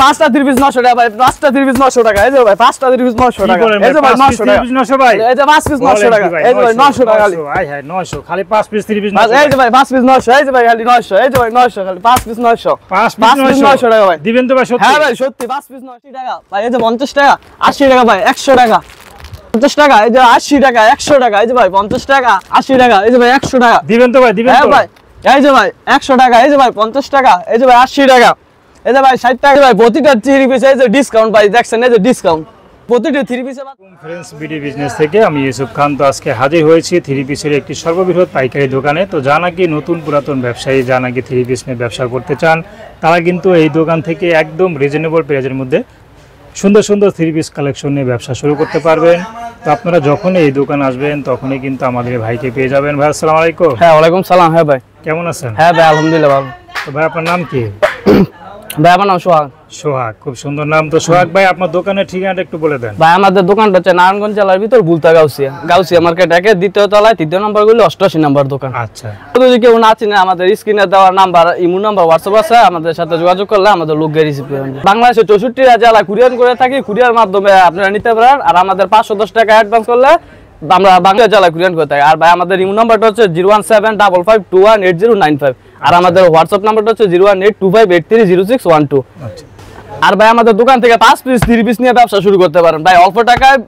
পাঁচটা 3 পিস 900 টাকা ভাই, পাঁচটা 3 পিস 900 টাকা। এই যে ভাই পাঁচটা 3 পিস 900 টাকা। এই যে ভাই 900 টাকা 900 ভাই, এই যে 5 পিস 900 টাকা। এই যে ভাই 900 টাকা খালি। আয় হায় 900 খালি 5 পিস 3 পিস 900। এই যে ভাই 5 পিস 900, এই যে ভাই খালি 900, এই যে ভাই 900 খালি 5 পিস 900, 5 পিস 900 টাকা ভাই। দিবেন তো ভাই সত্যি? হ্যাঁ ভাই সত্যি 5 পিস 900 টাকা ভাই। এই যে 50 টাকা 80 টাকা ভাই, 100 টাকা 50 টাকা, এই যে 80 টাকা 100 টাকা, এই যে ভাই 50 টাকা 80 টাকা, এই যে ভাই 100 টাকা দিবেন তো ভাই? দিবেন হ্যাঁ তো ভাই। এই যে ভাই 100 টাকা, এই যে ভাই 50 টাকা, এই যে ভাই 80 টাকা, এই যে ভাই 60 টাকা ভাই। প্রতিটা 3 পিস এই যে ডিসকাউন্ট ভাই, দেখছেন এই যে ডিসকাউন্ট প্রতিটা 3 পিসে। ফ্রেন্ডস বিডি বিজনেস থেকে আমি ইউসুফ খান। তো আজকে হাজির হয়েছি 3 পিসের একটি সর্ববৃহৎ পাইকারি দোকানে। তো যা নাকি নতুন পুরাতন ব্যবসায়ী যা নাকি 3 পিস নিয়ে ব্যবসা করতে চান, তারা কিন্তু এই দোকান থেকে একদম রিজনেবল প্রাইসের মধ্যে সুন্দর সুন্দর 3 পিস কালেকশন নিয়ে ব্যবসা শুরু করতে পারবেন। তো আপনারা যখনই এই দোকান আসবেন তখনই কিন্তু আমাদের ভাইকে পেয়ে যাবেন। ভাই আসসালামু আলাইকুম। হ্যাঁ ওয়ালাইকুম সালাম। হ্যাঁ ভাই কেমন আছেন? হ্যাঁ ভাই আলহামদুলিল্লাহ ভালো। তো ভাই আপনার নাম কি? ভাই আমার নাম সোহাগ। সোহাগ, খুব সুন্দর নাম। তো সোহাগ ভাই আপনার দোকানের ঠিকানাটা একটু বলে দেন। ভাই আমাদের দোকানটা হচ্ছে নারায়ণগঞ্জ জেলার ভিতর বুলতা গাউসিয়া মার্কেট 1 দ্বিতীয় তলায় 3 নম্বর গলি 88 নম্বর দোকান। আচ্ছা, যদি কেউ না চিনে আমাদের স্ক্রিনে দেওয়া নাম্বার, ইমো নাম্বার, হোয়াটসঅ্যাপ আছে, আমাদের সাথে যোগাযোগ করলে আমাদের লোক গিয়ে রিসিভ করবেন। বাংলাদেশের 64 জেলায় কুরিয়ার করে থাকি, কুরিয়ার মাধ্যমে আপনারা নিতে পারেন। আর আমাদের 510 টাকা অ্যাডভান্স করলে আমরা বাংলা জেলায় কুরিয়ার করে থাকি। আর ভাই আমাদের ইমো নাম্বারটা হচ্ছে 01755218095। আর আমাদের হোয়াটসঅ্যাপ নাম্বারটা হচ্ছে 01825830612। আচ্ছা। আর ভাই আমাদের দোকান থেকে 5 পিস 3 পিস নিয়ে ব্যবসা শুরু করতে পারেন ভাই, অল্প টাকায়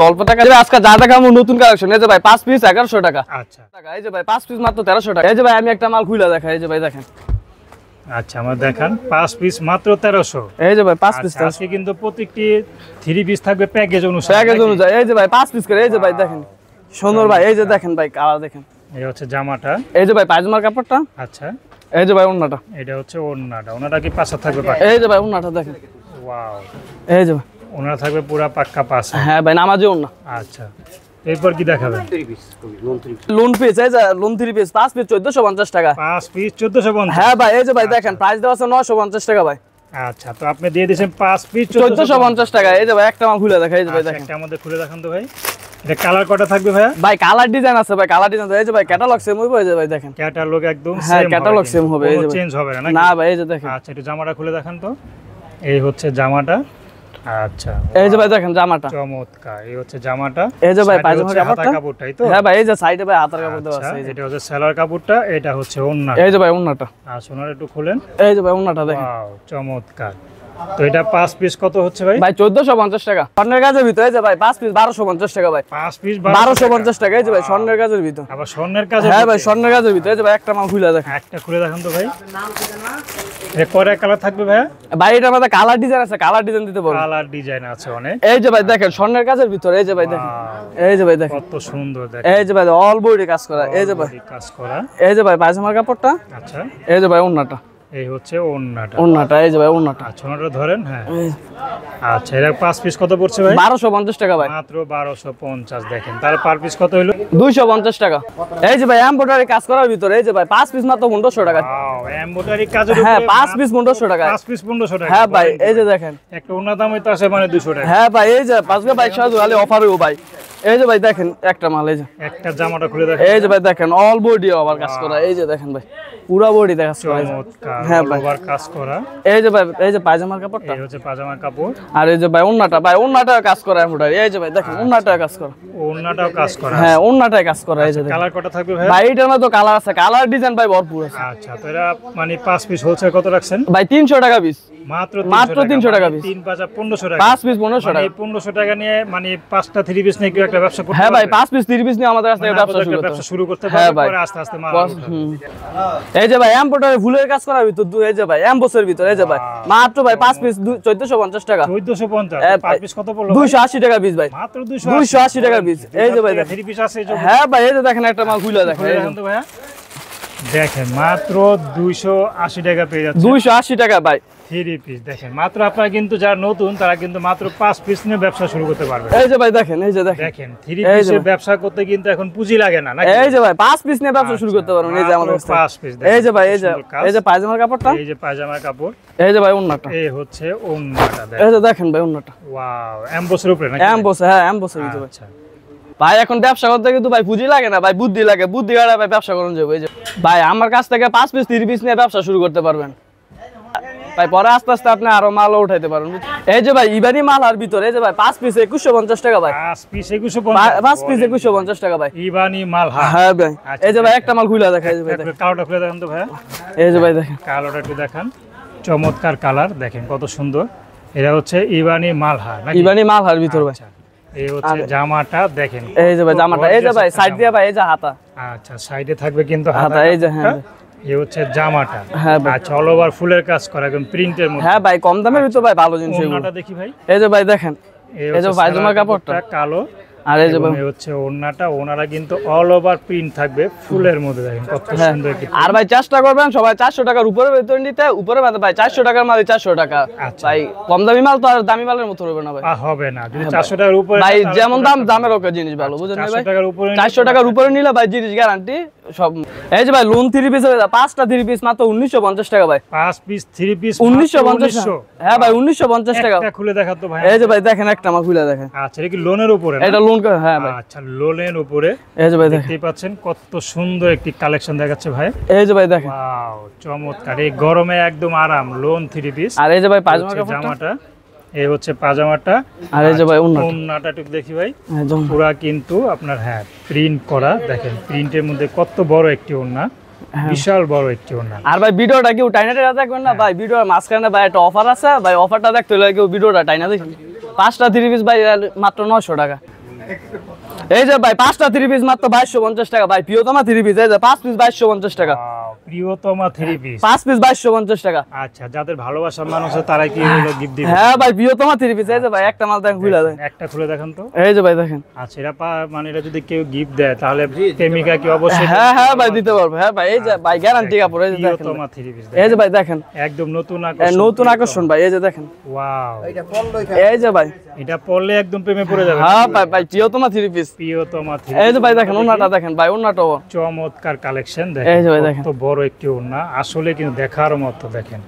অল্প টাকায়। আজকে যা দেখাবো নতুন কালেকশন। এই যে ভাই 5 পিস 1100 টাকা। আচ্ছা, এই যে ভাই 5 পিস মাত্র 1300 টাকা। এই যে ভাই আমি একটা মাল খুলে দেখাই, এই যে ভাই দেখেন। আচ্ছা, আমার দেখান 5 পিস মাত্র 1300। এই যে ভাই 5 পিস। আজকে কিন্তু প্রত্যেকটি 3 পিস থাকবে প্যাকেজ অনুসারে। প্যাকেজ অনুযায়ী এই যে ভাই 5 পিস করে। এই যে ভাই দেখেন সুন্দর ভাই, এই যে দেখেন ভাই কালার দেখেন। এই হচ্ছে জামাটা। এই যে ভাই পায়জামার কাপড়টা। আচ্ছা, এই যে ভাই ওন্নাটা। এটা হচ্ছে ওন্নাটা। ওন্নাটা কি পাঁচা থাকবে? এই যে ভাই ওন্নাটা দেখেন। ওয়াও, এই যে ভাই ওন্না থাকবে পুরা পাক্কা পাঁচা। হ্যাঁ ভাই নামাজি ওন্না। আচ্ছা, এরপর কি দেখাবেন? লোন পিস, এই যে লোন 3 পিস 5 পিস 1450 টাকা। 5 পিস 1450। হ্যাঁ ভাই এই যে ভাই দেখেন প্রাইস দেওয়া আছে 950 টাকা ভাই। আচ্ছা, তো আপনি দিয়ে দিয়েছেন 5 পিস 1450 টাকা। এই যে ভাই একটা মাল খুলে দেখা, এই যে ভাই দেখেন। একটা আমাদের খুলে দেখান তো ভাই। এটা কালার কয়টা থাকবে ভাই? ভাই কালার ডিজাইন আছে ভাই, কালার ডিজাইন। এই যে ভাই ক্যাটালগ সেম হবে। এই যে ভাই দেখেন ক্যাটালগ একদম সেম। হ্যাঁ ক্যাটালগ সেম হবে। এই যে চেঞ্জ হবে না? না ভাই এই যে দেখেন। আচ্ছা, একটু জামাটা খুলে দেখান তো। এই হচ্ছে জামাটা। আচ্ছা, এই যে ভাই দেখেন জামাটা চমৎকার। এই হচ্ছে জামাটা। এই যে ভাই পায়জামার কাপড়টা। কাপড়টাই তো? হ্যাঁ ভাই এই যে সাইডে ভাই হাতার কাপড় দেওয়া আছে। এই যে এটা হচ্ছে সেলার কাপড়টা, এটা হচ্ছে ওন্না। এই যে ভাই ওন্নাটা। আর সোনার একটু খুলেন। এই যে ভাই ওন্নাটা দেখেন। ওয়াও, চমৎকার। তো এটা 5 পিস কত হচ্ছে ভাই? ভাই 1450 টাকা। স্বর্ণের কাজের ভিতর। এই যে ভাই 5 পিস 1250 টাকা ভাই। 5 পিস 1250 টাকা। এই যে ভাই স্বর্ণের কাজের ভিতর। আবার স্বর্ণের কাজ? হ্যাঁ ভাই স্বর্ণের কাজের ভিতর। এই যে ভাই একটা মাল খুলে দেখেন। একটা খুলে দেখান তো ভাই। এটা কয়টা কালার থাকবে ভাই? ভাই এটার মধ্যে কালার ডিজাইন আছে, কালার ডিজাইন দিতে পারবো। কালার ডিজাইন আছে অনেক। এই যে ভাই দেখেন স্বর্ণের কাজের ভিতর। এই যে ভাই দেখেন। এই যে ভাই দেখেন কত সুন্দর দেখেন। এই যে ভাই অল বডি কাজ করা। এই যে ভাই কাজ করা। এই যে ভাই পায়জামার কাপড়টা। আচ্ছা, এই যে ভাই ওন্নাটা। এই হচ্ছে ওন্নাটা। ওন্নাটা এই যে ভাই ওন্নাটা। আচ্ছা, ওন্নাটা ধরেন। হ্যাঁ, আচ্ছা, এর 5 পিস কত পড়ছে ভাই? 1250 টাকা ভাই। মাত্র 1250। দেখেন তাহলে পার পিস কত হলো? 250 টাকা। এই যে ভাই এমব্রয়ডারি কাজ করার ভিতরে। এই যে ভাই 5 পিস মাত্র 1500 টাকা। ওয়াও, এমব্রয়ডারি কাজের উপরে। হ্যাঁ 5 পিস 1500 টাকা। 5 পিস 1500 টাকা। হ্যাঁ ভাই এই যে দেখেন একটা ওন্না দাম হইতো আসে মানে 200 টাকা। হ্যাঁ ভাই এই যে 5 ভাই সাজু খালি অফার হইবো ভাই। এই যে ভাই দেখেন একটা মাল। এই যে একটা জামাটা খুলে দেখেন। এই যে ভাই দেখেন অল বডি আবার কাজ করা। এই যে দেখেন ভাই পুরো বডি দেখা যাচ্ছে। চমৎকার। হ্যাঁ ভাই ওভার কাজ করা। এই যে ভাই এই যে পায়জামার কাপড়টা। এই হচ্ছে পাজামার কাপড়। আর এই যে ভাই ওন্নাটা। ভাই ওন্নাটা কাজ করা এমব্রয়ডারি। এই যে ভাই দেখেন ওন্নাটা কাজ করা। ওন্নাটাও কাজ করা। হ্যাঁ ওন্নাটাই কাজ করা। এই যে দেখেন কালার কয়টা থাকবে ভাই? ভাই এটার মধ্যে কালার আছে, কালার ডিজাইন ভাই ভরপুর আছে। আচ্ছা, তো এরা মানে 5 পিস হোলসেল কত রাখছেন? ভাই 300 টাকা পিস। মাত্র 300 টাকা পিস। 3 পাঁচা 1500 টাকা। 5 পিস 1500 টাকা। 1500 টাকা নিয়ে মানে 5টা 3 পিস নিয়ে কি একটা ব্যবসা করতে? হ্যাঁ ভাই 5 পিস 3 পিস নিয়ে আমাদের কাছ থেকে ব্যবসা শুরু করতে। হ্যাঁ ভাই পরে আস্তে আস্তে মাল উঠাবে। এই যে ভাই এমব্রয়ডারি ফুলের কাজ করার ভিতর। এই যে ভাই এমবোসের ভিতর। এই যে ভাই মাত্র ভাই 5 পিস 1450 টাকা। 1450। পার পিস কত পড়লো? 280 টাকা পিস ভাই। মাত্র 280 টাকা পিস। এই যে ভাই 3 পিস আছে। হ্যাঁ ভাই এই যে দেখেন একটা মাল খুলে দেখেন। দেখেন তো ভাইয়া, দেখেন মাত্র 280 টাকা পেয়ে যাচ্ছে। 280 টাকা ভাই 3 পিস। দেখেন মাত্র আপনারা কিন্তু যারা নতুন তারা কিন্তু মাত্র 5 পিস নিয়ে ব্যবসা শুরু করতে পারবে। এই যে ভাই দেখেন। এই যে দেখেন দেখেন 3 পিসের ব্যবসা করতে কিন্তু এখন পুঁজি লাগে না নাকি? এই যে ভাই 5 পিস নিয়ে ব্যবসা শুরু করতে পারবেন। এই যে আমাদের 5 পিস। এই যে ভাই এই যে পায়জামার কাপড়টা। এই যে পায়জামার কাপড়। এই যে ভাই ওন্নাটা। এই হচ্ছে ওন্নাটা। এই যে দেখেন ভাই ওন্নাটা। ওয়াও, এমবোসের উপরে নাকি? এমবোস। হ্যাঁ এমবোসের ভিতরে। আচ্ছা ভাই এখন ব্যবসা করতে কিন্তু ভাই পুঁজি লাগে না ভাই, বুদ্ধি লাগে। বুদ্ধি গাড়া ভাই ব্যবসা করুন যাবে। এই যে ভাই আমার কাছ থেকে 5 পিস 3 পিস নিয়ে ব্যবসা শুরু করতে পারবেন। ভাই পরে আস্তে আস্তে আপনি আরো মালও উঠাইতে পারেন। এই যে ভাই ইবানি মাল আর ভিতরে এই যে ভাই 5 পিস 2150 টাকা ভাই। 5 পিস 2150, 5 পিস 2150 টাকা ভাই। ইবানি মাল। হ্যাঁ ভাই এই যে ভাই একটা মাল খুলে দেখাই যে ভাই কালোটা খুলে দেখান তো ভাই। এই যে ভাই দেখেন কালোটা একটু দেখান, চমৎকার কালার দেখেন কত সুন্দর। এটা হচ্ছে ইবানি মালহার নাকি? ইবানি মালহার ভিতর ভাই। এই হচ্ছে জামাটা দেখেন, এই যে ভাই জামাটা, এই যে ভাই সাইড দিয়ে ভাই এই যে হাতা। আচ্ছা সাইডে থাকবে কিন্তু হাতা, এই যে হ্যাঁ এই হচ্ছে জামাটা। হ্যাঁ ভাই। আচ্ছা অল ওভার ফুলের কাজ করা একদম প্রিন্টের মধ্যে। হ্যাঁ ভাই কম দামের ভিতর ভাই ভালো জিনিস এগুলো। ওড়নাটা দেখি ভাই। এই যে ভাই দেখেন এই যে পায়জামা কাপড়টা কালো, আর এই যে ভাই হচ্ছে ওড়নাটা, ওড়নাটা কিন্তু অল ওভার প্রিন্ট থাকবে ফুলের মধ্যে দেখেন কত সুন্দর একটি। আর ভাই চেষ্টা করবেন সবাই 400 টাকার উপরে বেতন নিতে, উপরে ভাই 400 টাকার মাল 400 টাকা। ভাই কম দামি মাল তো আর দামি মালের মতো হবে না ভাই। হবে না যদি 400 টাকার উপরে ভাই যেমন দাম দামের ওকে জিনিস ভালো বুঝেন ভাই। 400 টাকার উপরে 400 টাকার উপরে নিলে ভাই জিনিস গ্যারান্টি সব। এই যে ভাই লোন 3 পিস 5টা 3 পিস মাত্র 1950 টাকা ভাই। 5 পিস 3 পিস 1950। হ্যাঁ ভাই 1950 টাকা। একটা খুলে দেখাতো ভাই। এই যে ভাই দেখেন একটা মাল খুলে দেখেন। আচ্ছা এটা কি লোনের উপরে? এটা লোন করে হ্যাঁ ভাই। আচ্ছা লোনের উপরে। এই যে ভাই দেখেন দেখতেই পাচ্ছেন কত সুন্দর একটি কালেকশন দেখাচ্ছে ভাই। এই যে ভাই দেখেন ওয়াও চমৎকার, এই গরমে একদম আরাম লোন 3 পিস। আর এই যে ভাই পায়জামা কাপড়টা, জামাটা এই হচ্ছে পাজামাটা। আর এই যে ভাই ওন্নাটা একটু দেখি ভাই, পুরা কিন্তু আপনার হ্যাঁ প্রিন্ট করা দেখেন, প্রিন্টের মধ্যে কত বড় একটি ওন্না, বিশাল বড় একটি ওন্না। আর ভাই ভিডিওটা কি টাইনাতে দেখবেন না ভাই, ভিডিওর মাঝখানে ভাই একটা অফার আছে ভাই, অফারটা দেখতে হলে কেউ ভিডিওটা টাইনা দেখুন। 5টা 3 পিস ভাই মাত্র 900 টাকা। এই যে ভাই 5টা 3 পিস মাত্র 2250 টাকা ভাই। প্রিয়তমা 3 পিস এই যে 5 পিস 2250 টাকা। প্রিয়তমা 3 পিস 5 পিস 2250 টাকা। আচ্ছা যাদের ভালোবাসার মানুষ আছে তারা কি হলো গিফট দিবে? হ্যাঁ ভাই প্রিয়তমা 3 পিস এই যে ভাই একটা মাল দেখেন খুলে দেন, একটা খুলে দেখান তো। এই যে ভাই দেখেন। আচ্ছা এটা মানে এটা যদি কেউ গিফট দেয় তাহলে প্রেমিকা কি অবশ্যই? হ্যাঁ হ্যাঁ ভাই দিতে পারবে। হ্যাঁ ভাই এই যে ভাই গ্যারান্টি কাপড় এই যে দেখেন, প্রিয়তমা 3 পিস এই যে ভাই দেখেন একদম নতুন আকর্ষণ, নতুন আকর্ষণ ভাই এই যে দেখেন। ওয়াও এই যে ভাই এটা পরলে একদম প্রেমে পড়ে যাবে। হ্যাঁ ভাই ভাই প্রিয়তমা 3 পিস। প্রিয়তমা 3 এই যে ভাই দেখেন ওন্নাটা দেখেন ভাই, ওন্নাটাও চমৎকার কালেকশন এই যে ভাই দেখেন দেখেন কত বড় একটি ওন্না, আসলে কিন্তু দেখার মতো দেখেন।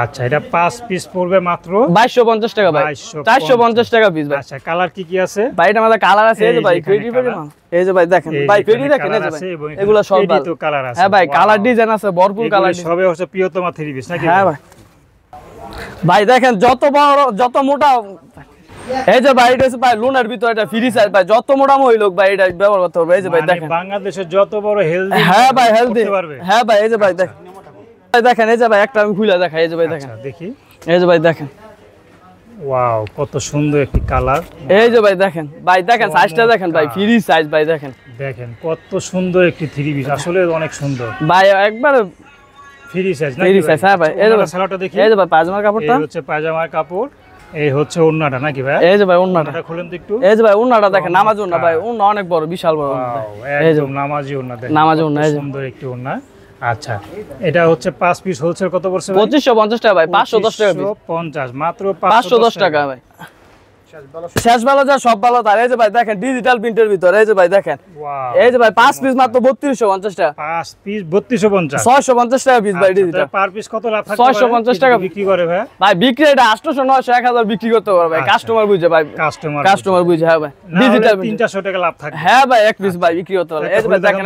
আচ্ছা এটা 5 পিস পড়বে মাত্র 2250 টাকা ভাই। 450 টাকা পিস ভাই। আচ্ছা কালার কি কি আছে ভাই? এটা আমাদের কালার আছে এই যে ভাই ফেরি ফেরি মাল। এই যে ভাই দেখেন ভাই ফেরি দেখেন এই যে ভাই এগুলা সব ভালো তো কালার আছে। হ্যাঁ ভাই কালার ডিজাইন আছে ভরপুর কালার। সবে হচ্ছে প্রিয়তমা 3 পিস নাকি? হ্যাঁ ভাই ভাই দেখেন যত বড় যত মোটা এই যে ভাই এটা হচ্ছে ভাই লোনের ভিতর এটা ফ্রি সাইজ ভাই, যত মোটা মহিলা লোক ভাই এটা ব্যবহার করতে পারবে। এই যে ভাই দেখেন বাংলাদেশে যত বড় হেলদি। হ্যাঁ ভাই হেলদি হ্যাঁ ভাই এই যে ভাই দেখেন, ভাই দেখেন এই যে ভাই একটা আমি খুলে দেখাই এই যে ভাই দেখেন, দেখি এই যে ভাই দেখেন ওয়াও কত সুন্দর একটি কালার। এই যে ভাই দেখেন ভাই দেখেন সাইজটা দেখেন ভাই ফ্রি সাইজ ভাই দেখেন, দেখেন কত সুন্দর একটি 3 পিস, আসলে অনেক সুন্দর ভাই একবার ফ্রি সাইজ না? ফ্রি সাইজ হ্যাঁ ভাই। এই যে সালোয়ারটা দেখি, এই যে ভাই পায়জামার কাপড়টা, এই হচ্ছে পায়জামার কাপড়, এই হচ্ছে ওন্নাটা নাকি ভাই? এই যে ভাই ওন্নাটা খুলেন তো একটু। এই যে ভাই ওন্নাটা দেখেন, নামাজ ওন্না ভাই, ওন্না অনেক বড় বিশাল বড় একদম নামাজি ওন্না দেখেন, নামাজি ওন্না এই যে সুন্দর একটি ওন্না। আচ্ছা এটা হচ্ছে 5 পিস হোলসেল কত পড়ছে ভাই? 2550 টাকা ভাই। 510 টাকা পিস 50 মাত্র 510 টাকা ভাই। শেষ ভালো যা সব ভালো তার। এই যে ভাই দেখেন ডিজিটাল প্রিন্টের ভিতর এই যে ভাই দেখেন, এই যে ভাই 5 পিস মাত্র 3250 টাকা। 5 পিস 3250 650 টাকা পিস ভাই ডিজিটাল। পার পিস কত লাভ থাকে? 650 টাকা বিক্রি করে ভাই। ভাই বিক্রি এটা 800 900 1000 বিক্রি করতে পারবে ভাই, কাস্টমার বুঝে ভাই, কাস্টমার বুঝে। হ্যাঁ ভাই ডিজিটাল 300 টাকা লাভ থাকে। হ্যাঁ ভাই এক পিস ভাই বিক্রি করতে পারবে। এই যে ভাই দেখেন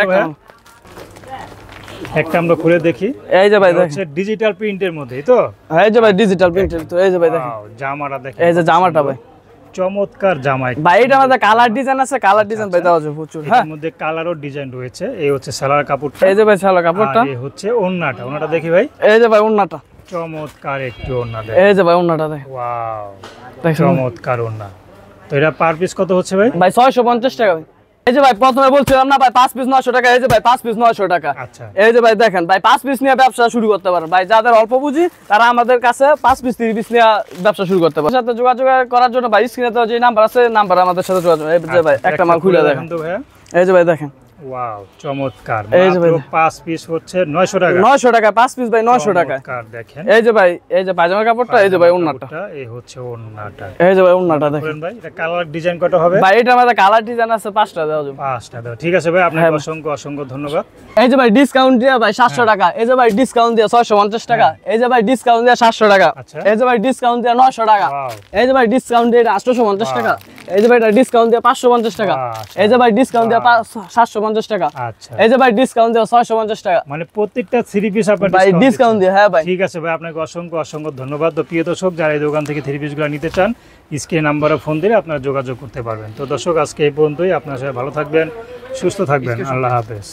একটা আমরা খুলে দেখি। এই যে ভাই দেখেন হচ্ছে ডিজিটাল প্রিন্টের মধ্যে তো। এই যে ভাই ডিজিটাল প্রিন্টের তো। এই যে ভাই দেখেন জামাটা দেখেন, এই যে জামাটা ভাই চমৎকার জামা ভাই। এটা আমাদের কালার ডিজাইন আছে, কালার ডিজাইন ভাই দেওয়া আছে প্রচুর। হ্যাঁ এর মধ্যে কালারও ডিজাইন রয়েছে। এই হচ্ছে সালোয়ার কাপড়টা, এই যে ভাই সালোয়ার কাপড়টা, আর এই হচ্ছে ওন্নাটা। ওন্নাটা দেখি ভাই, এই যে ভাই ওন্নাটা চমৎকার একটি ওন্না দেখেন। এই যে ভাই ওন্নাটা দেখেন ওয়াও চমৎকার ওন্না। তো এটা পার পিস কত হচ্ছে ভাই? ভাই 650 টাকা ভাই। এই যে ভাই প্রথমে বলছিলাম না ভাই 5 পিস 900 টাকা, এই যে ভাই 5 পিস 900 টাকা। আচ্ছা এই যে ভাই দেখেন ভাই 5 পিস নিয়ে ব্যবসা শুরু করতে পারেন ভাই, যাদের অল্প পুঁজি তারা আমাদের কাছে 5 পিস 30 পিস নিয়ে ব্যবসা শুরু করতে পারে। সাথে যোগাযোগ করার জন্য ভাই স্ক্রিনে তো যে নাম্বার আছে নাম্বার আমাদের সাথে যোগাযোগ। এই যে ভাই একটা মাল খুলে দেখেন তো ভাই, এই যে ভাই দেখেন ওয়াও চমৎকার। এই যে ভাই 5 পিস হচ্ছে 900 টাকা। 900 টাকা 5 পিস ভাই 900 টাকা। চমৎকার দেখেন। এই যে ভাই এই যে পায়জামার কাপড়টা, এই যে ভাই ওন্নাটা, এই হচ্ছে ওন্নাটা। এই যে ভাই ওন্নাটা দেখেন ভাই। এটা কালার ডিজাইন কত হবে ভাই? এটা আমাদের কালার ডিজাইন আছে 5টা দেওয়া যাবে। 5টা দাও, ঠিক আছে ভাই। আপনাকে অসংখ্য অসংখ্য ধন্যবাদ। এই যে ভাই ডিসকাউন্ট দিয়ে ভাই 700 টাকা। এই যে ভাই ডিসকাউন্ট দিয়ে 650 টাকা। এই যে ভাই ডিসকাউন্ট দিয়ে 700 টাকা। এই যে ভাই ডিসকাউন্ট দিয়ে 900 টাকা। এই যে ভাই ডিসকাউন্ট দিয়ে 850 টাকা। এই যে ভাই এটা ডিসকাউন্ট দিয়ে 550 টাকা। আচ্ছা। এই যে ভাই ডিসকাউন্ট দিয়ে 750 টাকা। আচ্ছা, এই যে ভাই ডিসকাউন্ট দিয়ে 650 টাকা। মানে প্রত্যেকটা থ্রি পিস আপনার ভাই ডিসকাউন্ট দিয়ে, হ্যাঁ ভাই। ঠিক আছে ভাই, আপনাকে অসংখ্য অসংখ্য ধন্যবাদ। তো প্রিয় দর্শক, যারা এই দোকান থেকে থ্রি পিসগুলো নিতে চান, স্ক্রিন নাম্বারে ফোন দিলে আপনারা যোগাযোগ করতে পারবেন। তো দর্শক, আজকে এই পর্যন্তই। আপনার সাথে ভালো থাকবেন, সুস্থ থাকবেন। আল্লাহ হাফেজ।